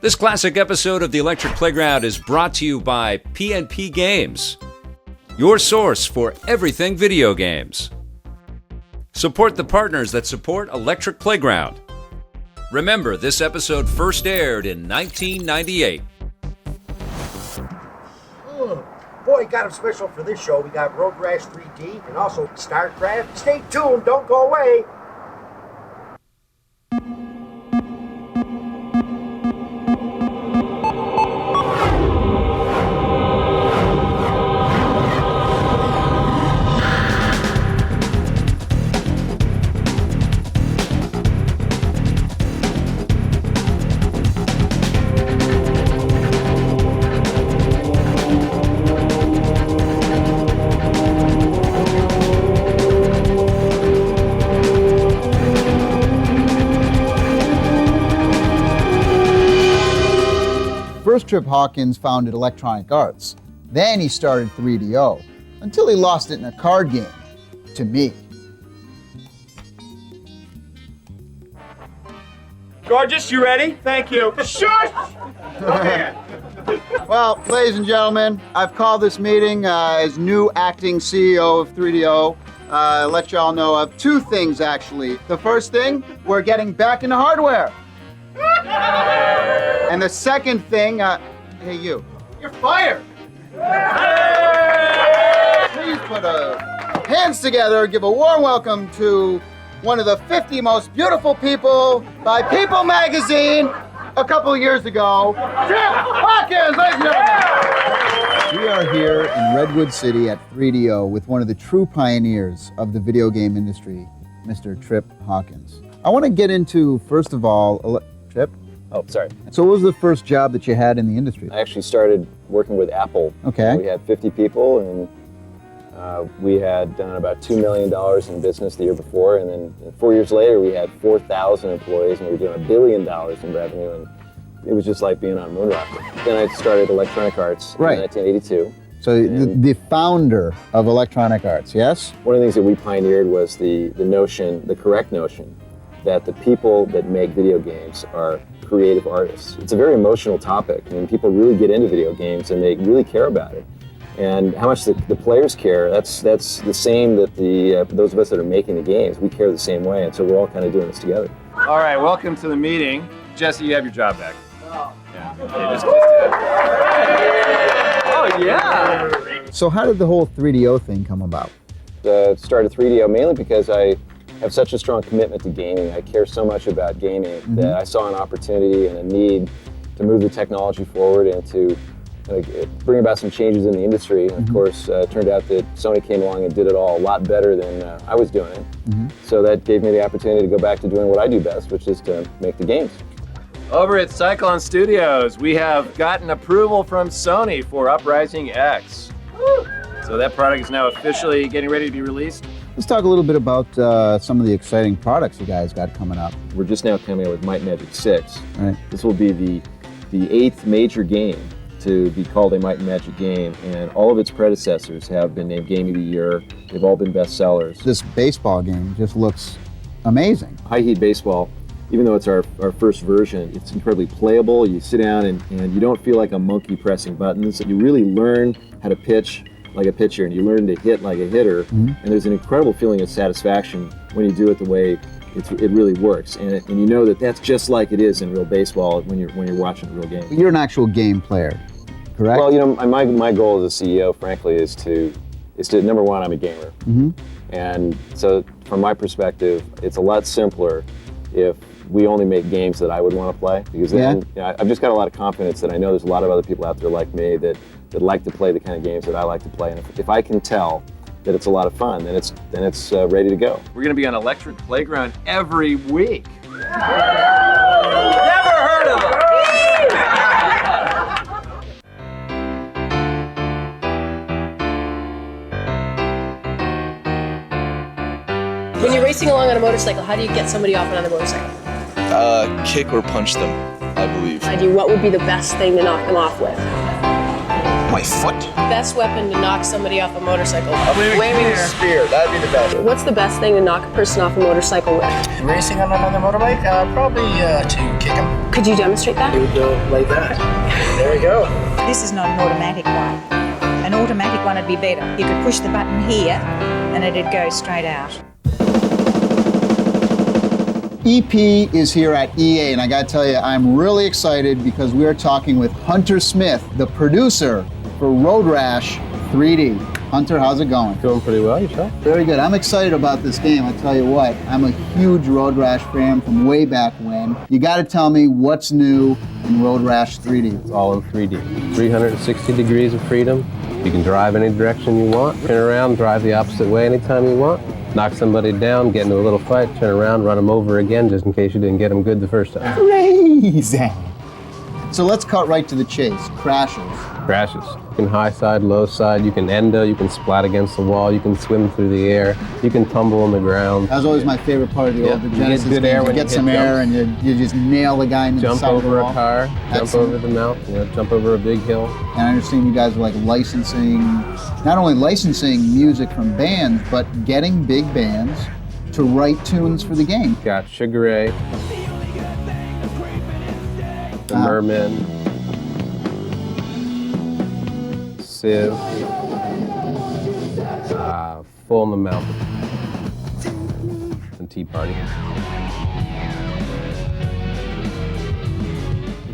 This classic episode of the Electric Playground is brought to you by P&P Games, your source for everything video games. Support the partners that support Electric Playground. Remember, this episode first aired in 1998. Boy, got them special for this show. We got Road Rash 3D and also Starcraft. Stay tuned, don't go away. First, Trip Hawkins founded Electronic Arts. Then he started 3DO, until he lost it in a card game, to me. Gorgeous, you ready? Thank you. Shush! Okay. Well, ladies and gentlemen, I've called this meeting as new acting CEO of 3DO. Let y'all know of two things, actually. The first thing, we're getting back into hardware. And the second thing, hey you. You're fired! Please put hands together, give a warm welcome to one of the 50 most beautiful people by People magazine a couple of years ago, Trip Hawkins, ladies and gentlemen. We are here in Redwood City at 3DO with one of the true pioneers of the video game industry, Mr. Trip Hawkins. I want to get into, first of all, Trip? Oh, sorry. So what was the first job that you had in the industry? I actually started working with Apple. Okay. We had 50 people, and we had done about $2 million in business the year before, and then 4 years later we had 4,000 employees, and we were doing $1 billion in revenue, and it was just like being on a moon rocket. Then I started Electronic Arts in 1982. So the founder of Electronic Arts, yes? One of the things that we pioneered was the notion, the correct notion, that the people that make video games are creative artists. It's a very emotional topic. I mean, people really get into video games and they really care about it. And how much the players care, that's the same that those of us that are making the games, we care the same way, and so we're all kind of doing this together. All right, welcome to the meeting. Jesse, you have your job back. Yeah. Oh, yeah! So how did the whole 3DO thing come about? Started 3DO mainly because I have such a strong commitment to gaming. I care so much about gaming that I saw an opportunity and a need to move the technology forward and to bring about some changes in the industry. And of course, it turned out that Sony came along and did it all a lot better than I was doing it. So that gave me the opportunity to go back to doing what I do best, which is to make the games. Over at Cyclone Studios, we have gotten approval from Sony for Uprising X. So that product is now officially getting ready to be released. Let's talk a little bit about some of the exciting products you guys got coming up. We're just now coming out with Might and Magic 6. Right. This will be the 8th major game to be called a Might and Magic game, and all of its predecessors have been named Game of the Year. They've all been bestsellers. This baseball game just looks amazing. High Heat Baseball, even though it's our first version, it's incredibly playable. You sit down and you don't feel like a monkey pressing buttons. You really learn how to pitch like a pitcher, and you learn to hit like a hitter, and there's an incredible feeling of satisfaction when you do it the way it really works, and you know that that's just like it is in real baseball when you're watching a real game. You're an actual game player, correct? Well, you know, my goal as a CEO, frankly, is to number one, I'm a gamer, and so from my perspective, it's a lot simpler if we only make games that I would want to play, because then I've just got a lot of confidence that I know there's a lot of other people out there like me that like to play the kind of games that I like to play, and if I can tell that it's a lot of fun, then it's ready to go. We're going to be on Electric Playground every week. Never heard of it! When you're racing along on a motorcycle, how do you get somebody off another motorcycle? Kick or punch them, I believe. What would be the best thing to knock them off with? my foot. Best weapon to knock somebody off a motorcycle. Spear, that'd be the best. What's the best thing to knock a person off a motorcycle with? Racing on another motorbike? Probably to kick him. Could you demonstrate that? You would go like that. There we go. This is not an automatic one. An automatic one would be better. You could push the button here and it'd go straight out. EP is here at EA, and I gotta tell you, I'm really excited because we are talking with Hunter Smith, the producer for Road Rash 3D. Hunter, how's it going? Doing pretty well, yourself? Very good. I'm excited about this game. I tell you what, I'm a huge Road Rash fan from way back when. You gotta tell me what's new in Road Rash 3D. It's all in 3D. 360 degrees of freedom. You can drive any direction you want, turn around, drive the opposite way anytime you want, knock somebody down, get into a little fight, turn around, run them over again, just in case you didn't get them good the first time. Crazy. So let's cut right to the chase. Crashes. Crashes. You can high side, low side, you can endo, you can splat against the wall, you can swim through the air, you can tumble on the ground. That was always my favorite part of the older Genesis good games. air You when get you some hit air jumps. and you just nail the guy into the Jump side of the over wall. a car, jump Excellent. over the mountain, jump over a big hill. And I understand you guys were like licensing, not only licensing music from bands, but getting big bands to write tunes for the game. Got Sugar Ray, the Mermen, Civ, Full in the Mountain, and Tea Party.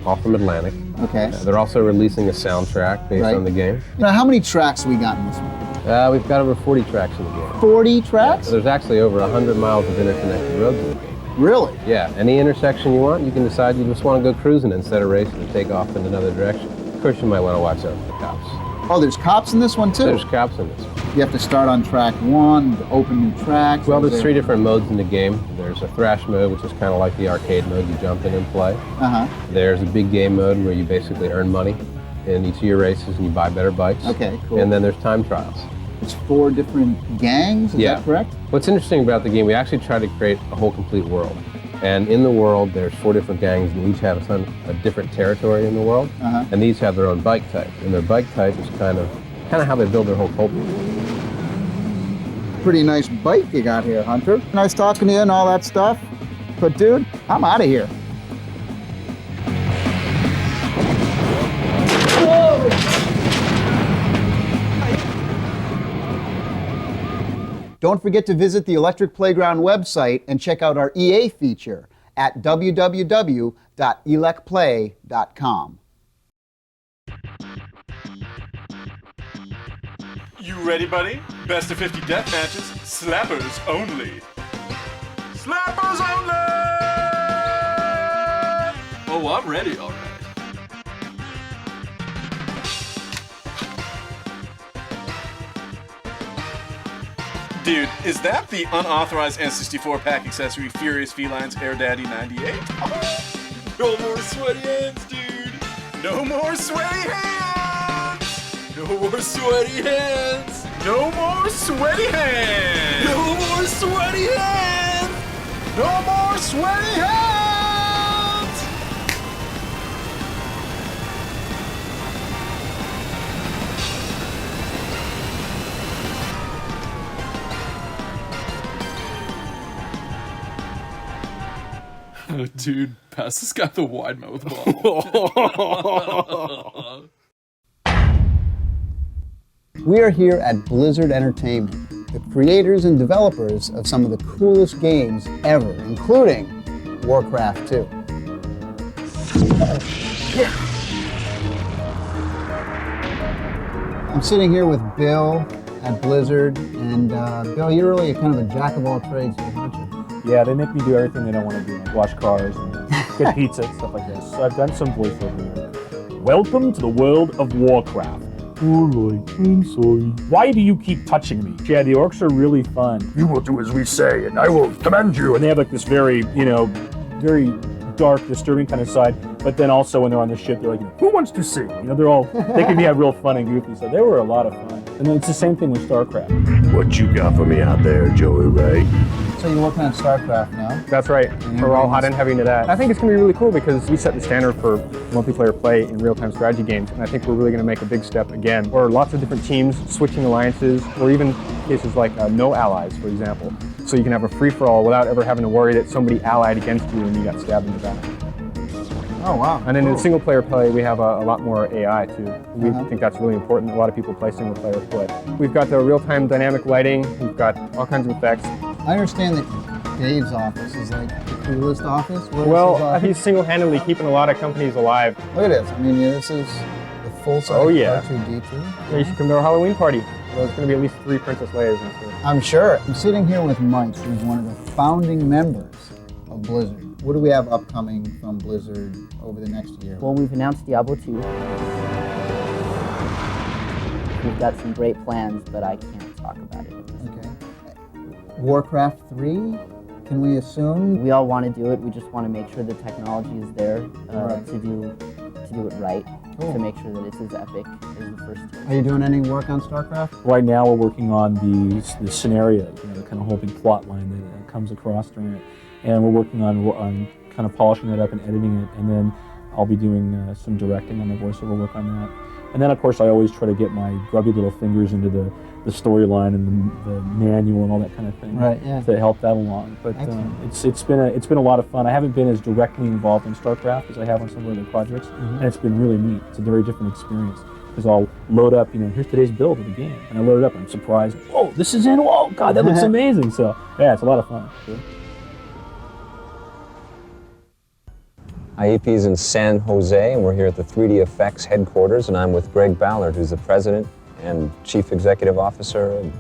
All from Atlantic. Okay. They're also releasing a soundtrack based Right. on the game. Now, how many tracks we got in this one? We've got over 40 tracks in the game. 40 tracks? So there's actually over 100 miles of interconnected roads in the game. Really? Yeah, any intersection you want, you can decide you just want to go cruising instead of racing and take off in another direction. Of course, you might want to watch out for the cops. Oh, there's cops in this one too? There's cops in this one. You have to start on track one, to open new tracks. Well, or there's is 3 there- different modes in the game. There's a thrash mode, which is kind of like the arcade mode. You jump in and play. Uh-huh. There's a big game mode where you basically earn money in each of your races and you buy better bikes. Okay, cool. And then there's time trials. It's 4 different gangs, is that correct? What's interesting about the game, we actually tried to create a whole complete world. And in the world, there's 4 different gangs, and each have a different territory in the world. Uh-huh. And these have their own bike type. And their bike type is kind of how they build their whole culture. Pretty nice bike you got here, Hunter. Nice talking to you and all that stuff. But dude, I'm out of here. Don't forget to visit the Electric Playground website and check out our EA feature at www.elecplay.com. You ready, buddy? Best of 50 death matches, slappers only. Slappers only! Oh, I'm ready, all right. Dude, is that the unauthorized N64 pack accessory Furious Felines Air Daddy 98? No more sweaty hands, dude! No more sweaty hands! No more sweaty hands! No more sweaty hands! No more sweaty hands! No more sweaty hands! Dude, pass this guy the wide mouth bottle. We are here at Blizzard Entertainment, the creators and developers of some of the coolest games ever, including Warcraft 2. I'm sitting here with Bill at Blizzard, and Bill, you're really kind of a jack of all trades here, aren't you? Yeah, they make me do everything they don't want to do, like wash cars and get pizza and stuff like this. So I've done some voiceover work. Welcome to the world of Warcraft. Alright, I'm sorry. Why do you keep touching me? Yeah, the orcs are really fun. You will do as we say, and I will command you. And they have like this very, very dark, disturbing kind of side. But then also when they're on the ship, they're like, who wants to sing? They can be real fun and goofy. So they were a lot of fun. And then it's the same thing with Starcraft. What you got for me out there, Joey Ray? So you're working on Starcraft now? That's right. We're all hot and heavy into that. I think it's going to be really cool because we set the standard for multiplayer play in real-time strategy games, and I think we're really going to make a big step again. Or lots of different teams switching alliances, or even cases like no allies, for example. So you can have a free-for-all without ever having to worry that somebody allied against you and you got stabbed in the back. Oh, wow. And then in single-player play, we have a lot more AI, too. We think that's really important. A lot of people play single-player play. We've got the real-time dynamic lighting. We've got all kinds of effects. I understand that Dave's office is like the coolest office. Well, he's single-handedly keeping a lot of companies alive. Look at this. I mean, this is the full-size R2-D2. Yeah, you should come to our Halloween party. There's going to be at least 3 Princess Leias. I'm sure. I'm sitting here with Mike, who's one of the founding members of Blizzard. What do we have upcoming from Blizzard over the next year? Well, we've announced Diablo 2. We've got some great plans, but I can't talk about it. Okay. Warcraft 3, can we assume? We all want to do it. We just want to make sure the technology is there to do it right, to make sure that it's as epic as the first two. Are you doing any work on Starcraft? Right now we're working on the scenario, the kind of whole big plot line that comes across during it. And we're working on kind of polishing that up and editing it, and then I'll be doing some directing on the voiceover work on that. And then, of course, I always try to get my grubby little fingers into the storyline and the manual and all that kind of thing, to help that along. But it's been a lot of fun. I haven't been as directly involved in StarCraft as I have on some of the other projects, and it's been really neat. It's a very different experience. Because I'll load up, here's today's build of the game, and I load it up and I'm surprised. Whoa, this is in! Whoa, God, that looks amazing! So yeah, it's a lot of fun. IEP's in San Jose, and we're here at the 3D Effects headquarters, and I'm with Greg Ballard, who's the president and chief executive officer, and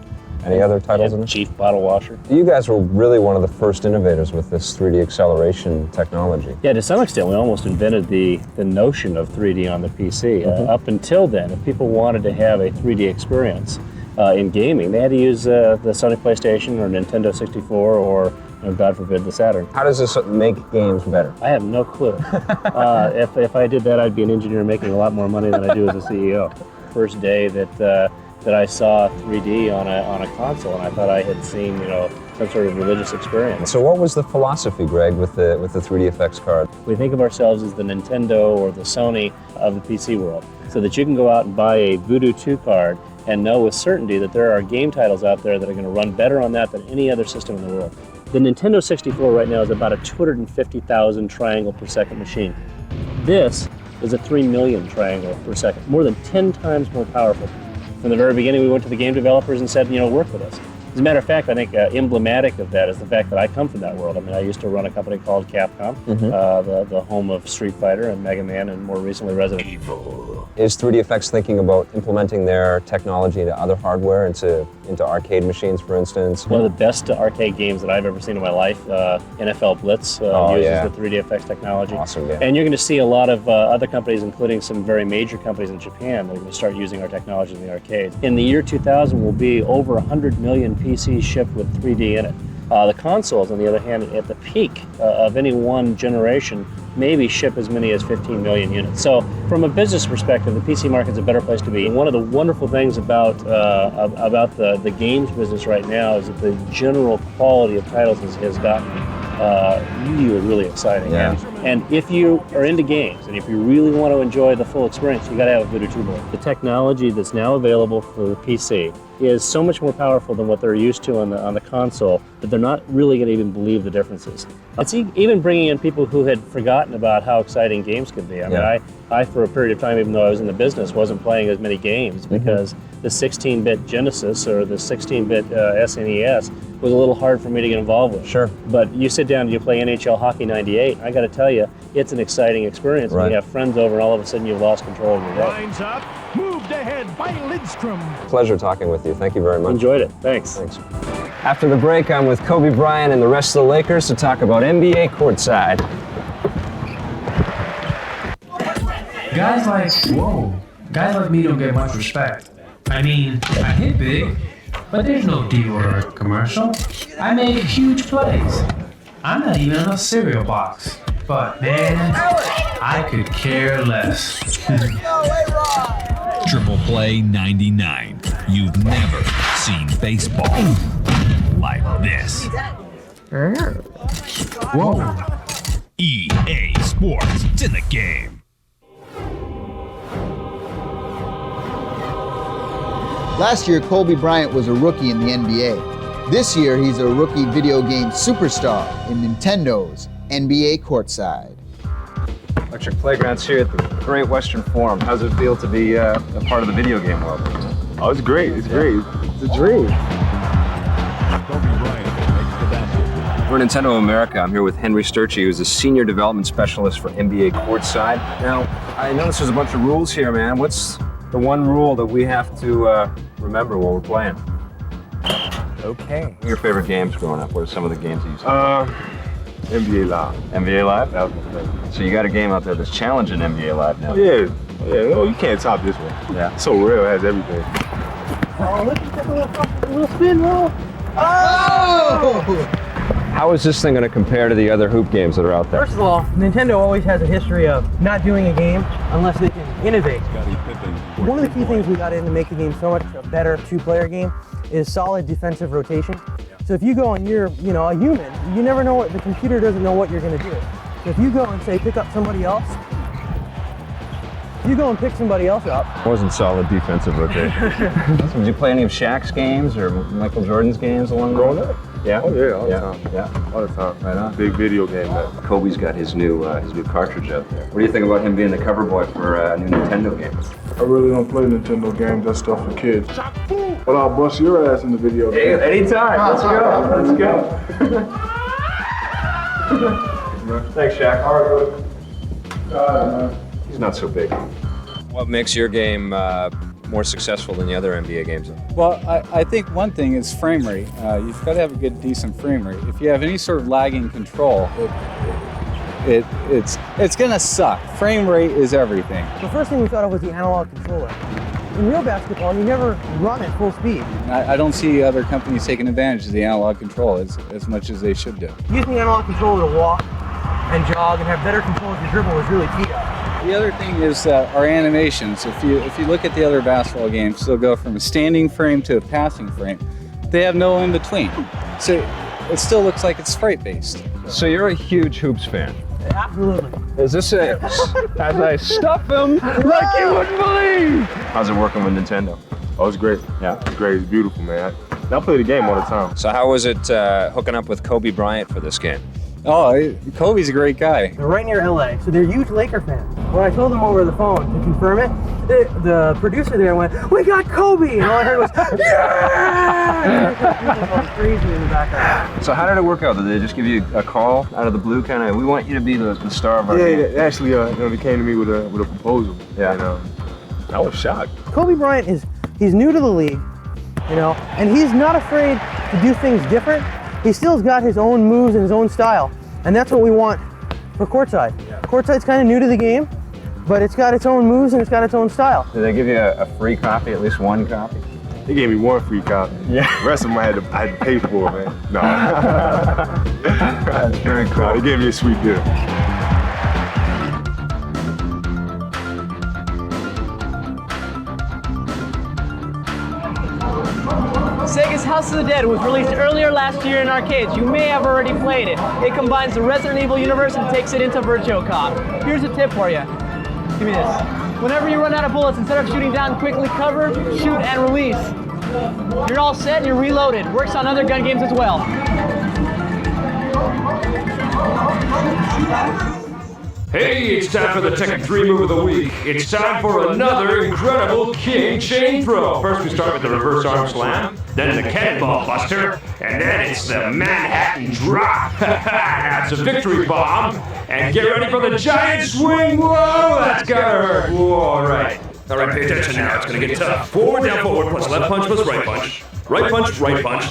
any other titles in this? Chief bottle washer. You guys were really one of the first innovators with this 3D acceleration technology. Yeah, to some extent, we almost invented the notion of 3D on the PC. Up until then, if people wanted to have a 3D experience in gaming, they had to use the Sony PlayStation or Nintendo 64 or God forbid, the Saturn. How does this make games better? I have no clue. If I did that, I'd be an engineer making a lot more money than I do as a CEO. First day that I saw 3D on a console, and I thought I had seen some sort of religious experience. So what was the philosophy, Greg, with the 3D effects card? We think of ourselves as the Nintendo or the Sony of the PC world, so that you can go out and buy a Voodoo 2 card and know with certainty that there are game titles out there that are going to run better on that than any other system in the world. The Nintendo 64 right now is about a 250,000 triangle per second machine. This is a 3 million triangle per second, more than 10 times more powerful. From the very beginning, we went to the game developers and said, work with us. As a matter of fact, I think emblematic of that is the fact that I come from that world. I mean, I used to run a company called Capcom, the home of Street Fighter and Mega Man, and more recently Resident Evil. Is 3D Effects thinking about implementing their technology into other hardware, into arcade machines, for instance? One of the best arcade games that I've ever seen in my life, NFL Blitz, uses the 3D Effects technology. Awesome game. And you're going to see a lot of other companies, including some very major companies in Japan, that are going to start using our technology in the arcades. In the year 2000, will be over 100 million PCs shipped with 3D in it. The consoles, on the other hand, at the peak of any one generation, maybe ship as many as 15 million units. So from a business perspective, the PC market's a better place to be. And one of the wonderful things about the games business right now is that the general quality of titles has gotten really exciting. Yeah. And if you are into games, and if you really want to enjoy the full experience, you got to have a Voodoo 2 board. The technology that's now available for the PC is so much more powerful than what they're used to on the console that they're not really going to even believe the differences. It's even bringing in people who had forgotten about how exciting games could be. I mean, I for a period of time, even though I was in the business, wasn't playing as many games because the 16-bit Genesis or the 16-bit SNES was a little hard for me to get involved with. Sure. But you sit down and you play NHL Hockey 98, I got to tell you, it's an exciting experience. When you have friends over and all of a sudden you've lost control of your day. Lines up, moved ahead by Lidstrom. Pleasure talking with you. Thank you very much. Enjoyed it. Thanks. After the break, I'm with Kobe Bryant and the rest of the Lakers to talk about NBA Courtside. Guys like me don't get much respect. I mean, I hit big, but there's no D-word commercial. I make huge plays. I'm not even in a cereal box. But man, I could care less. Triple Play 99. You've never seen baseball like this. Whoa. EA Sports, it's in the game. Last year, Kobe Bryant was a rookie in the NBA. This year, he's a rookie video game superstar in Nintendo's NBA Courtside. Electric Playground's here at the Great Western Forum. How's it feel to be a part of the video game world? Oh, it's great. It's great. It's a dream. We're Nintendo America. I'm here with Henry Sturchy, who's a senior development specialist for NBA Courtside. Now, I noticed there's a bunch of rules here, man. What's the one rule that we have to remember while we're playing? Okay. What are your favorite games growing up? What are some of the games you used to play? NBA Live. NBA Live? That was my favorite. So you got a game out there that's challenging NBA Live now. Yeah. Oh, you can't top this one. Yeah. It's so real. It has everything. Oh, look at that little spin roll. Oh! How is this thing going to compare to the other hoop games that are out there? First of all, Nintendo always has a history of not doing a game unless they can innovate. One of the key things we got in to make the game so much a better two-player game is solid defensive rotation. So if you go and you're, a human, you never know what, the computer doesn't know what you're going to do. So if you go and say pick up somebody else, you go and pick somebody else up. Wasn't solid defensive rotation. Did you play any of Shaq's games or Michael Jordan's games along Growing up? Yeah. Oh yeah, all the time. Yeah. All the time. Right on. Big video game that. Kobe's got his new cartridge out there. What do you think about him being the cover boy for a new Nintendo game? I really don't play Nintendo games. That's stuff for kids. But I'll bust your ass in the video game. Hey, anytime. Let's go. Thanks, Shaq. All right, he's not so big. What makes your game more successful than the other NBA games? Well, I think one thing is frame rate. You've got to have a good, decent frame rate. If you have any sort of lagging control, it's gonna suck. Frame rate is everything. The first thing we thought of was the analog controller. In real basketball, you never run at full speed. I don't see other companies taking advantage of the analog control as much as they should do. Using the analog controller to walk and jog and have better control of your dribble is really key. The other thing is our animations. If you look at the other basketball games, they'll go from a standing frame to a passing frame. They have no in between. So it still looks like it's sprite based. So you're a huge Hoops fan. Absolutely. Is this as I stuff him like you wouldn't believe? How's it working with Nintendo? Oh, it's great. Yeah. It's great. It's beautiful, man. I play the game all the time. So how was it hooking up with Kobe Bryant for this game? Oh, Kobe's a great guy. They're right near LA, so they're huge Laker fans. When I told them over the phone to confirm it, the producer there went, "We got Kobe!" And all I heard was, "Yeah!" Crazy in the background. So how did it work out? Did they just give you a call out of the blue, kind of? We want you to be the star of our game. Yeah, actually, they came to me with a proposal. Yeah. And, I was shocked. Kobe Bryant he's new to the league, and he's not afraid to do things different. He still's got his own moves and his own style, and that's what we want for Courtside. Yeah. Courtside's kind of new to the game, but it's got its own moves and it's got its own style. Did they give you a free copy, at least one copy? They gave me one free copy. Yeah. The rest of them I had to pay for, man. No. That's very cool. No, they gave me a sweet deal. Sega's House of the Dead was released earlier last year in arcades. You may have already played it. It combines the Resident Evil universe and takes it into Virtual Cop. Here's a tip for you. Give me this. Whenever you run out of bullets, instead of shooting down, quickly cover, shoot, and release. You're all set and you're reloaded. Works on other gun games as well. Hey, it's time for the Tekken 3 move of the week. It's time for another incredible King Chain Throw. First we start with the reverse arm slam, then the cannonball buster, and then it's the Manhattan drop. That's a victory bomb. And get ready for the giant swing. Whoa, that's gotta hurt. Whoa, all right. All right, pay attention now. It's gonna get tough. Forward, down, forward, plus left punch, plus right punch. Right punch,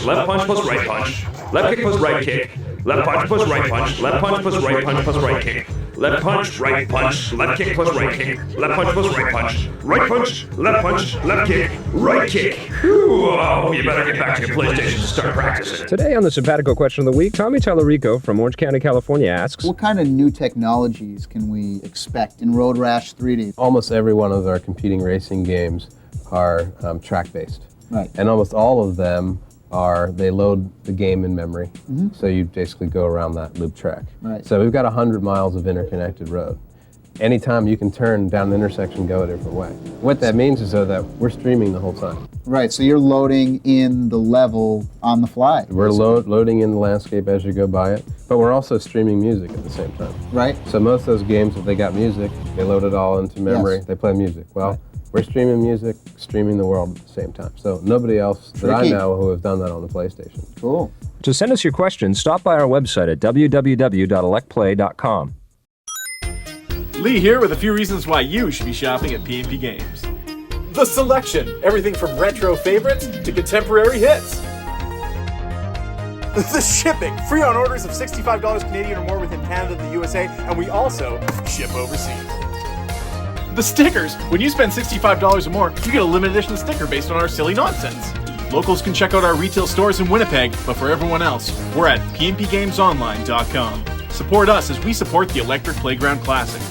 left punch, plus right punch. Left kick, plus right kick. Left punch, plus right punch. Left punch, plus right punch, plus right kick. Left punch, right punch, left kick plus right kick, left punch plus right punch, right punch, left kick, right kick. Whoa, you better get back to your PlayStation to start practicing. Today on the Sabbatical Question of the Week, Tommy Tallarico from Orange County, California asks, what kind of new technologies can we expect in Road Rash 3D? Almost every one of our competing racing games are track-based. Right. And almost all of them are they load the game in memory. So you basically go around that loop track. Right. So we've got 100 miles of interconnected road. Anytime you can turn down an intersection, go a different way. What that means is though that we're streaming the whole time. Right, so you're loading in the level on the fly. We're loading in the landscape as you go by it, but we're also streaming music at the same time. Right. So most of those games, if they got music, they load it all into memory, Yes. they play music. Well, we're streaming music, streaming the world at the same time. So nobody else that I Tricky. know who have done that on the PlayStation. Cool. To send us your questions, stop by our website at www.electplay.com. Lee here with a few reasons why you should be shopping at P&P Games. The selection, everything from retro favorites to contemporary hits. The shipping, free on orders of $65 Canadian or more within Canada and the USA, and we also ship overseas. The stickers, when you spend $65 or more, you get a limited edition sticker based on our silly nonsense. Locals can check out our retail stores in Winnipeg, but for everyone else, we're at pnpgamesonline.com. Support us as we support the Electric Playground Classic.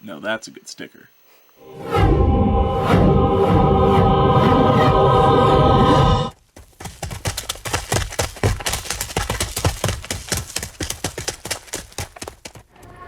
No, that's a good sticker.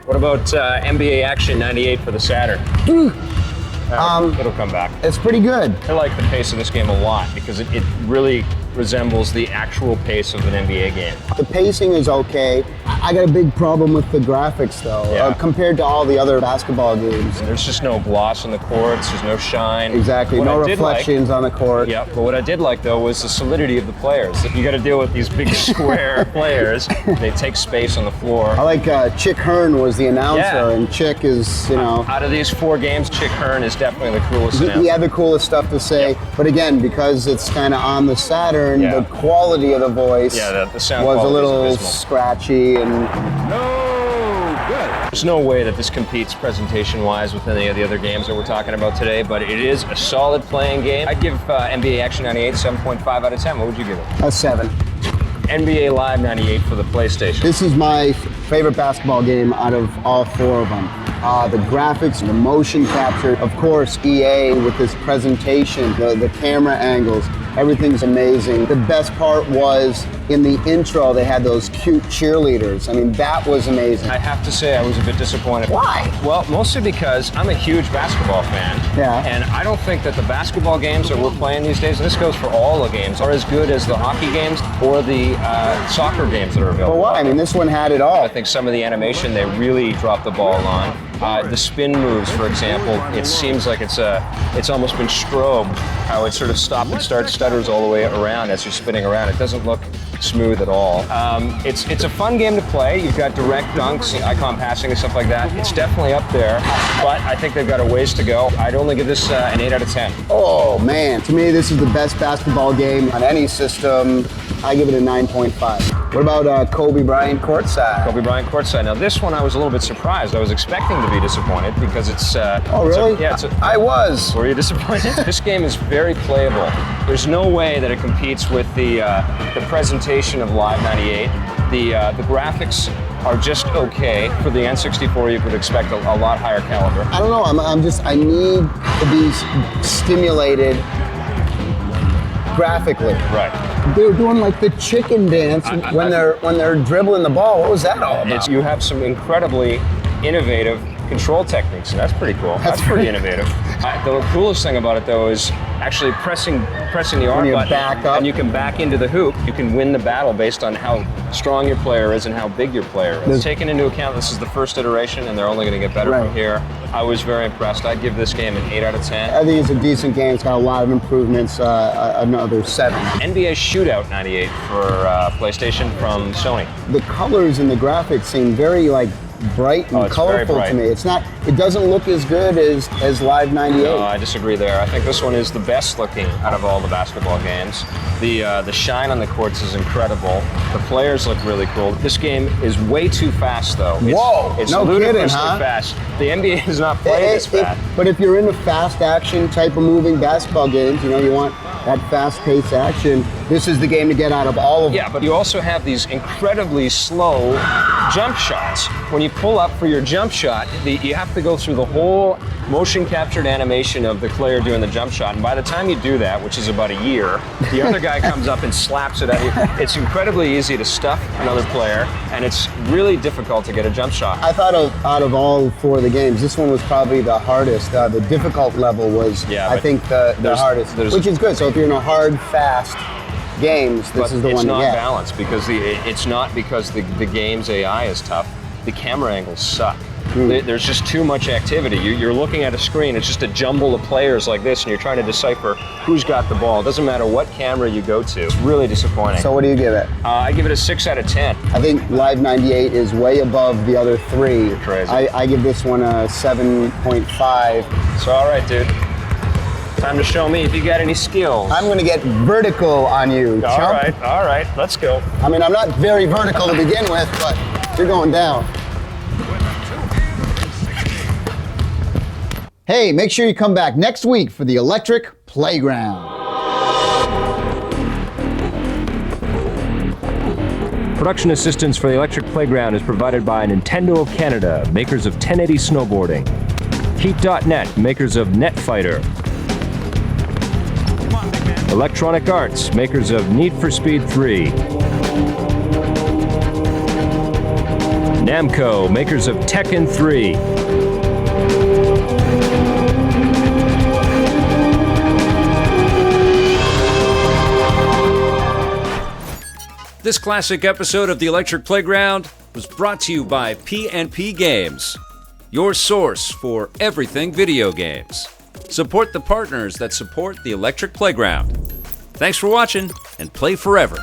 What about NBA Action 98 for the Saturn? It'll come back. It's pretty good. I like the pace of this game a lot because it really resembles the actual pace of an NBA game. The pacing is okay. I got a big problem with the graphics though, compared to all the other basketball games. There's just no gloss on the courts, there's no shine. Exactly, What no I did reflections on the court. Yeah, but what I did like though was the solidity of the players. You got to deal with these big square players. They take space on the floor. I like Chick Hearn was the announcer, and Chick is, you know... Out of these 4 games, Chick Hearn is definitely the coolest He announcer. had the coolest stuff to say, but again, because it's kind of on the Saturn, the quality of the voice the sound was a quality is little abysmal. scratchy and... There's no way that this competes presentation-wise with any of the other games that we're talking about today, but it is a solid playing game. I'd give NBA Action 98 7.5 out of 10. What would you give it? A 7. NBA Live 98 for the PlayStation. This is my favorite basketball game out of all 4 of them. The graphics, the motion capture, of course, EA with this presentation, the camera angles, everything's amazing. The best part was in the intro, they had those cute cheerleaders. I mean, that was amazing. I have to say I was a bit disappointed. Why? Well, mostly because I'm a huge basketball fan. Yeah. And I don't think that the basketball games that we're playing these days, and this goes for all the games, are as good as the hockey games or the soccer games that are available. But why? I mean, this one had it all. I think some of the animation they really dropped the ball on. The spin moves, for example, it seems like it's almost been strobed, how it sort of stop and start stutters all the way around as you're spinning around. It doesn't look smooth at all. It's a fun game to play. You've got direct dunks, icon passing and stuff like that. It's definitely up there, but I think they've got a ways to go. I'd only give this an 8 out of 10. Oh man, to me this is the best basketball game on any system. I give it a 9.5. What about Kobe Bryant Courtside? Kobe Bryant Courtside. Now this one I was a little bit surprised. I was expecting to be disappointed because it's... Oh really? I was. Were you disappointed? This game is very playable. There's no way that it competes with the presentation of Live 98. The graphics are just okay. For the N64, you could expect a lot higher caliber. I don't know, I need to be stimulated graphically. Right. They're doing like the chicken dance when they're dribbling the ball. What was that all about? You have some incredibly innovative control techniques, and that's pretty cool. That's pretty innovative. The coolest thing about it, though, is actually pressing the R button, back up. and you can back into the hoop. You can win the battle based on how strong your player is and how big your player is. Taking into account this is the first iteration, and they're only going to get better from here, I was very impressed. I'd give this game an 8 out of 10. I think it's a decent game. It's got a lot of improvements. Another 7. NBA Shootout 98 for PlayStation from Sony. The colors and the graphics seem very bright and colorful to me. It doesn't look as good as Live 98. No, I disagree there. I think this one is the best looking out of all the basketball games. The shine on the courts is incredible. The players look really cool. This game is way too fast though. It's no ludicrously kidding, huh? fast. The NBA has not played this fast. But if you're into fast action type of moving basketball games, you want that fast-paced action, this is the game to get out of all of them. Yeah, but you also have these incredibly slow jump shots. When you pull up for your jump shot, you have to go through the whole motion captured animation of the player doing the jump shot, and by the time you do that, which is about a year, the other guy comes up and slaps it at you. It's incredibly easy to stuff another player, and it's really difficult to get a jump shot. I thought out of all 4 of the games, this one was probably the hardest. The difficult level was, I think, the hardest, which is good. So if you're in a hard, fast games, this is the one to get. It's not balanced because it's not because the game's AI is tough. The camera angles suck. There's just too much activity. You're looking at a screen, it's just a jumble of players like this, and you're trying to decipher who's got the ball. It doesn't matter what camera you go to. It's really disappointing. So what do you give it? I give it a 6 out of 10. I think Live 98 is way above the other 3. You're crazy. I give this one a 7.5. So all right, dude. Time to show me if you got any skills. I'm gonna get vertical on you, chump. All right, let's go. I mean, I'm not very vertical to begin with, but you're going down. Hey, make sure you come back next week for the Electric Playground. Production assistance for the Electric Playground is provided by Nintendo of Canada, makers of 1080 snowboarding. Heat.net, makers of Netfighter. Electronic Arts, makers of Need for Speed 3. Namco, makers of Tekken 3. This classic episode of The Electric Playground was brought to you by P&P Games, your source for everything video games. Support the partners that support The Electric Playground. Thanks for watching, and play forever.